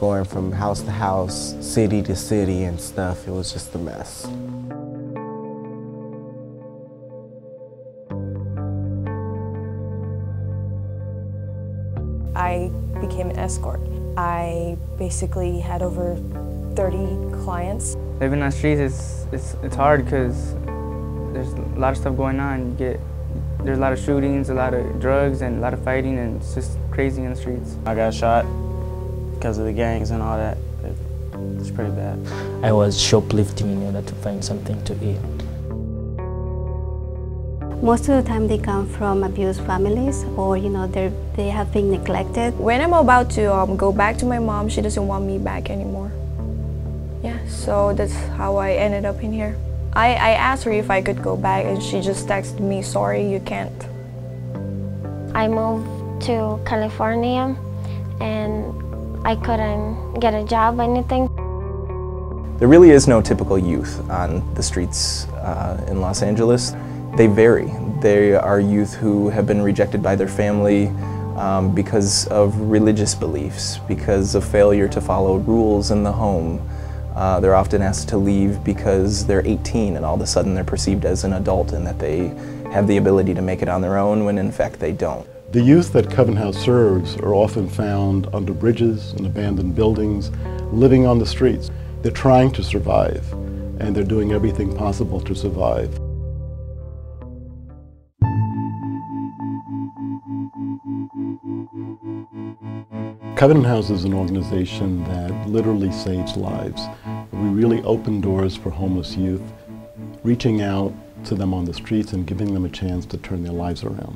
going from house to house, city to city and stuff. It was just a mess. I became an escort. I basically had over 30 clients. Living on the streets it's hard because there's a lot of stuff going on. There's a lot of shootings, a lot of drugs, and a lot of fighting, and it's just crazy in the streets. I got shot because of the gangs and all that. It's pretty bad. I was shoplifting in order to find something to eat. Most of the time they come from abused families, or they have been neglected. When I'm about to go back to my mom, she doesn't want me back anymore. Yeah, so that's how I ended up in here. I asked her if I could go back, and she just texted me, sorry, you can't. I moved to California and I couldn't get a job or anything. There really is no typical youth on the streets in Los Angeles. They vary. They are youth who have been rejected by their family because of religious beliefs, because of failure to follow rules in the home. They're often asked to leave because they're 18 and all of a sudden they're perceived as an adult and that they have the ability to make it on their own when in fact they don't. The youth that Covenant House serves are often found under bridges and abandoned buildings, living on the streets. They're trying to survive, and they're doing everything possible to survive. Covenant House is an organization that literally saves lives. We really open doors for homeless youth, reaching out to them on the streets and giving them a chance to turn their lives around.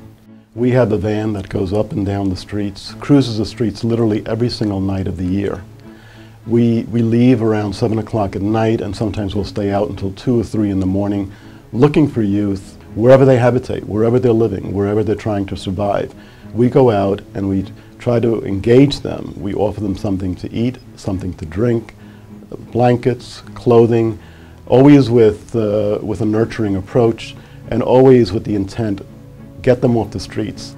We have a van that goes up and down the streets, cruises the streets literally every single night of the year. We leave around 7 o'clock at night, and sometimes we'll stay out until 2 or 3 in the morning looking for youth wherever they habitate, wherever they're living, wherever they're trying to survive. We go out and we try to engage them. We offer them something to eat, something to drink, blankets, clothing, always with a nurturing approach, and always with the intent, get them off the streets.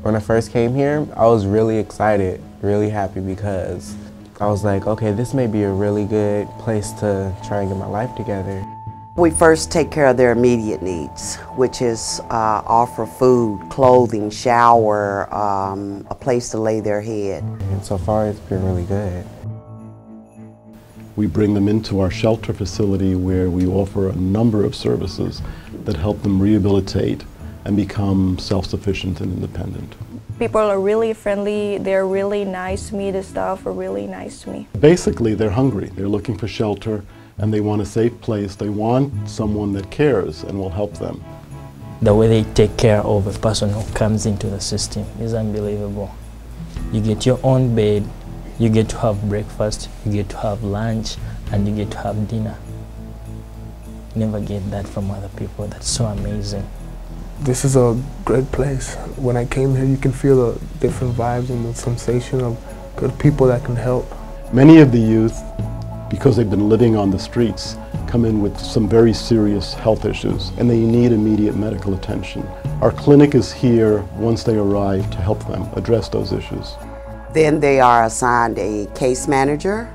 When I first came here, I was really excited, really happy, because I was like, okay, this may be a really good place to try and get my life together. We first take care of their immediate needs, which is offer food, clothing, shower, a place to lay their head. And so far it's been really good. We bring them into our shelter facility where we offer a number of services that help them rehabilitate and become self-sufficient and independent. People are really friendly, they're really nice to me, the staff are really nice to me. Basically, they're hungry, they're looking for shelter, and they want a safe place. They want someone that cares and will help them. The way they take care of a person who comes into the system is unbelievable. You get your own bed, you get to have breakfast, you get to have lunch, and you get to have dinner. You never get that from other people. That's so amazing. This is a great place. When I came here, you can feel the different vibes and the sensation of good people that can help. Many of the youth, because they've been living on the streets, come in with some very serious health issues and they need immediate medical attention. Our clinic is here once they arrive to help them address those issues. Then they are assigned a case manager,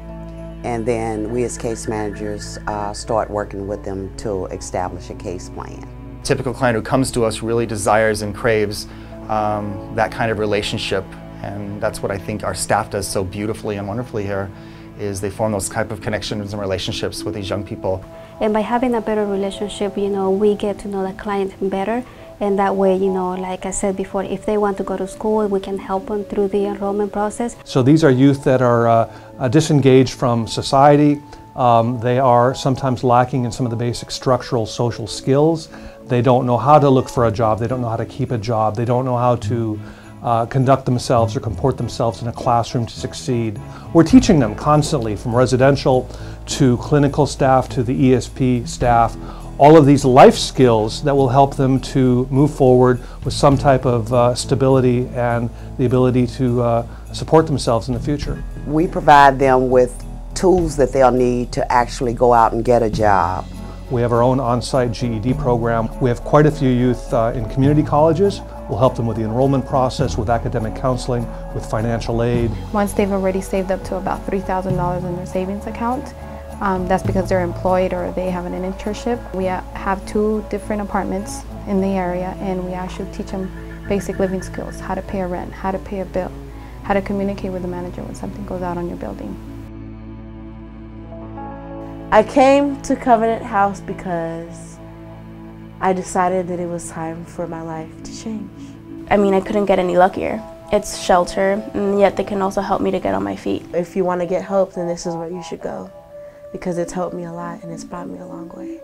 and then we as case managers start working with them to establish a case plan. Typical client who comes to us really desires and craves that kind of relationship, and that's what I think our staff does so beautifully and wonderfully here, is they form those type of connections and relationships with these young people. And by having a better relationship, we get to know the client better, and that way, like I said before, if they want to go to school, we can help them through the enrollment process. So these are youth that are disengaged from society. They are sometimes lacking in some of the basic structural social skills. They don't know how to look for a job, they don't know how to keep a job, they don't know how to conduct themselves or comport themselves in a classroom to succeed. We're teaching them constantly, from residential to clinical staff to the ESP staff, all of these life skills that will help them to move forward with some type of stability and the ability to support themselves in the future. We provide them with tools that they'll need to actually go out and get a job. We have our own on-site GED program. We have quite a few youth in community colleges We'll help them with the enrollment process, with academic counseling, with financial aid. Once they've already saved up to about $3,000 in their savings account, that's because they're employed or they have an internship. We have 2 different apartments in the area, and we actually teach them basic living skills: how to pay a rent, how to pay a bill, how to communicate with the manager when something goes out on your building. I came to Covenant House because I decided that it was time for my life to change. I mean, I couldn't get any luckier. It's shelter, and yet they can also help me to get on my feet. If you want to get help, then this is where you should go, because it's helped me a lot and it's brought me a long way.